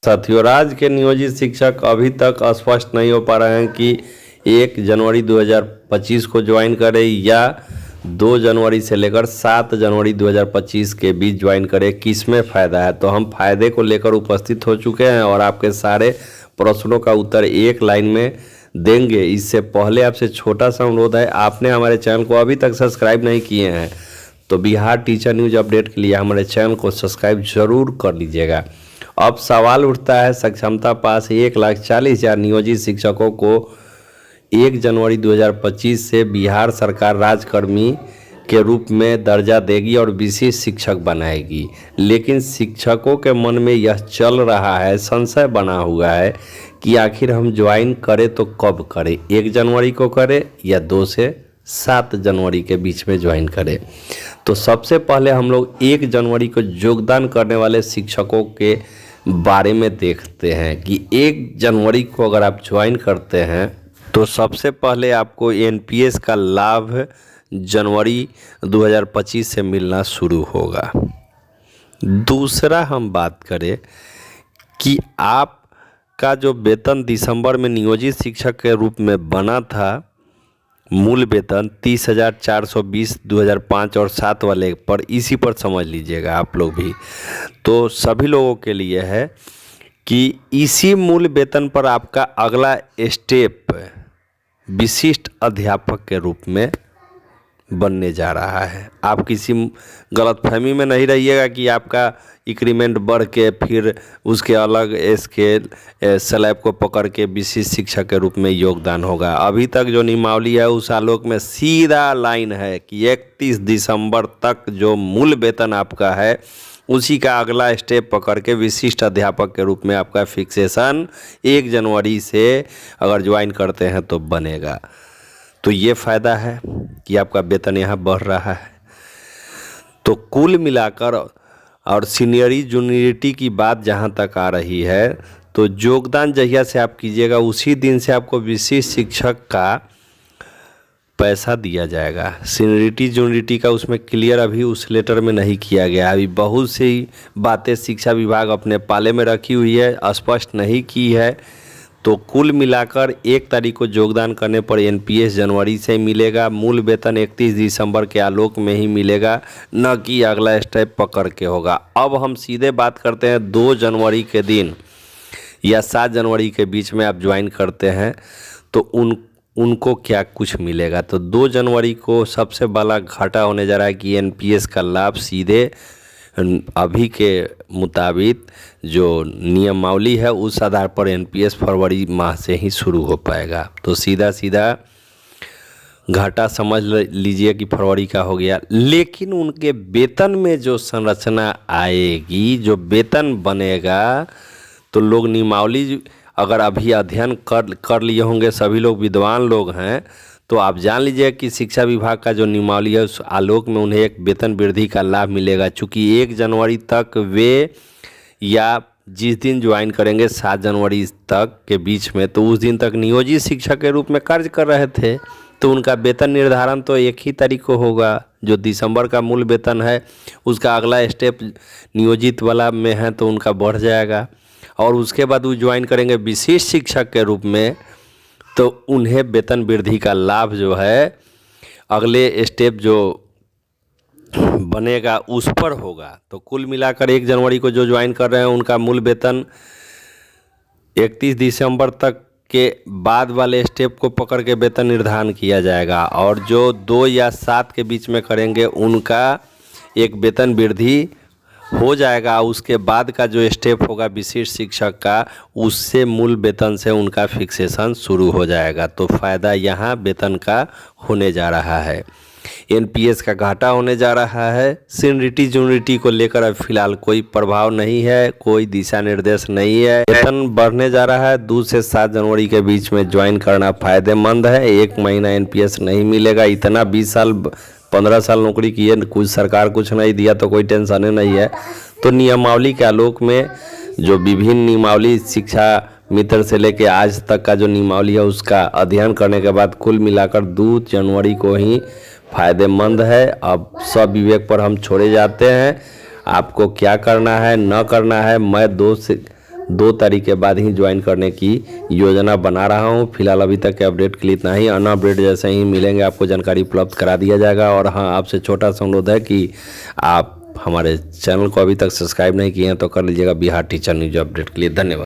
साथियों, राज्य के नियोजित शिक्षक अभी तक स्पष्ट नहीं हो पा रहे हैं कि 1 जनवरी 2025 को ज्वाइन करें या 2 जनवरी से लेकर 7 जनवरी 2025 के बीच ज्वाइन करें। किसमें फ़ायदा है, तो हम फायदे को लेकर उपस्थित हो चुके हैं और आपके सारे प्रश्नों का उत्तर एक लाइन में देंगे। इससे पहले आपसे छोटा सा अनुरोध है, आपने हमारे चैनल को अभी तक सब्सक्राइब नहीं किए हैं तो बिहार टीचर न्यूज़ अपडेट के लिए हमारे चैनल को सब्सक्राइब ज़रूर कर लीजिएगा। अब सवाल उठता है, सक्षमता पास 1,40,000 नियोजित शिक्षकों को 1 जनवरी 2025 से बिहार सरकार राज्यकर्मी के रूप में दर्जा देगी और विशेष शिक्षक बनाएगी। लेकिन शिक्षकों के मन में यह चल रहा है, संशय बना हुआ है कि आखिर हम ज्वाइन करें तो कब करें, 1 जनवरी को करें या 2 से 7 जनवरी के बीच में ज्वाइन करें। तो सबसे पहले हम लोग 1 जनवरी को योगदान करने वाले शिक्षकों के बारे में देखते हैं कि 1 जनवरी को अगर आप ज्वाइन करते हैं तो सबसे पहले आपको एनपीएस का लाभ जनवरी 2025 से मिलना शुरू होगा। दूसरा हम बात करें कि आपका जो वेतन दिसंबर में नियोजित शिक्षक के रूप में बना था, मूल वेतन 30,420 2005 और 7 वाले पर, इसी पर समझ लीजिएगा आप लोग भी। तो सभी लोगों के लिए है कि इसी मूल वेतन पर आपका अगला स्टेप विशिष्ट अध्यापक के रूप में बनने जा रहा है। आप किसी गलतफहमी में नहीं रहिएगा कि आपका इंक्रीमेंट बढ़ के फिर उसके अलग स्केल स्लैब को पकड़ के विशिष्ट शिक्षक के रूप में योगदान होगा। अभी तक जो नियमावली है उस आलोक में सीधा लाइन है कि 31 दिसंबर तक जो मूल वेतन आपका है उसी का अगला स्टेप पकड़ के विशिष्ट अध्यापक के रूप में आपका फिक्सेशन 1 जनवरी से अगर ज्वाइन करते हैं तो बनेगा। तो ये फ़ायदा है कि आपका वेतन यहाँ बढ़ रहा है। तो कुल मिलाकर और सीनियरिटी जूनियरिटी की बात जहाँ तक आ रही है तो योगदान जहिया से आप कीजिएगा उसी दिन से आपको विशिष्ट शिक्षक का पैसा दिया जाएगा। सीनियरिटी जूनियरिटी का उसमें क्लियर अभी उस लेटर में नहीं किया गया। अभी बहुत सी बातें शिक्षा विभाग अपने पाले में रखी हुई है, स्पष्ट नहीं की है। तो कुल मिलाकर 1 तारीख को योगदान करने पर एनपीएस जनवरी से मिलेगा, मूल वेतन 31 दिसंबर के आलोक में ही मिलेगा, न कि अगला स्टेप पकड़ के होगा। अब हम सीधे बात करते हैं 2 जनवरी के दिन या 7 जनवरी के बीच में आप ज्वाइन करते हैं तो उनको क्या कुछ मिलेगा। तो 2 जनवरी को सबसे बड़ा घाटा होने जा रहा है कि एनपीएस का लाभ सीधे अभी के मुताबिक जो नियमावली है उस आधार पर एनपीएस फरवरी माह से ही शुरू हो पाएगा। तो सीधा सीधा घाटा समझ लीजिए कि फरवरी का हो गया। लेकिन उनके वेतन में जो संरचना आएगी, जो वेतन बनेगा, तो लोग नियमावली अगर अभी अध्ययन कर लिए होंगे, सभी लोग विद्वान लोग हैं, तो आप जान लीजिए कि शिक्षा विभाग का जो नियमावली है उस आलोक में उन्हें एक वेतन वृद्धि का लाभ मिलेगा। चूँकि 1 जनवरी तक वे या जिस दिन ज्वाइन करेंगे 7 जनवरी तक के बीच में, तो उस दिन तक नियोजित शिक्षक के रूप में कार्य कर रहे थे, तो उनका वेतन निर्धारण तो 1 ही तारीख को होगा। जो दिसंबर का मूल वेतन है उसका अगला स्टेप नियोजित वाला में है तो उनका बढ़ जाएगा और उसके बाद वो ज्वाइन करेंगे विशेष शिक्षक के रूप में, तो उन्हें वेतन वृद्धि का लाभ जो है अगले स्टेप जो बनेगा उस पर होगा। तो कुल मिलाकर 1 जनवरी को जो ज्वाइन कर रहे हैं उनका मूल वेतन 31 दिसंबर तक के बाद वाले स्टेप को पकड़ के वेतन निर्धारण किया जाएगा और जो 2 या 7 के बीच में करेंगे उनका एक वेतन वृद्धि हो जाएगा। उसके बाद का जो स्टेप होगा विशिष्ट शिक्षक का, उससे मूल वेतन से उनका फिक्सेशन शुरू हो जाएगा। तो फ़ायदा यहाँ वेतन का होने जा रहा है, एनपीएस का घाटा होने जा रहा है। सीनियरिटी जूनियरिटी को लेकर अब फिलहाल कोई प्रभाव नहीं है, कोई दिशा निर्देश नहीं है। वेतन बढ़ने जा रहा है। 2 से 7 जनवरी के बीच में ज्वाइन करना फ़ायदेमंद है। 1 महीना एनपीएस नहीं मिलेगा। इतना 20 साल 15 साल नौकरी की है, कुछ सरकार कुछ नहीं दिया तो कोई टेंशन नहीं है। तो नियमावली के आलोक में जो विभिन्न नियमावली शिक्षा मित्र से लेके आज तक का जो नियमावली है उसका अध्ययन करने के बाद कुल मिलाकर 2 जनवरी को ही फ़ायदेमंद है। अब सब विवेक पर हम छोड़े जाते हैं। आपको क्या करना है न करना है, मैं 2 तारीख के बाद ही ज्वाइन करने की योजना बना रहा हूँ। फिलहाल अभी तक के अपडेट के लिए इतना ही। अन्य अपडेट जैसे ही मिलेंगे आपको जानकारी उपलब्ध करा दिया जाएगा। और हाँ, आपसे छोटा सा अनुरोध है कि आप हमारे चैनल को अभी तक सब्सक्राइब नहीं किए हैं तो कर लीजिएगा बिहार टीचर न्यूज अपडेट के लिए। धन्यवाद।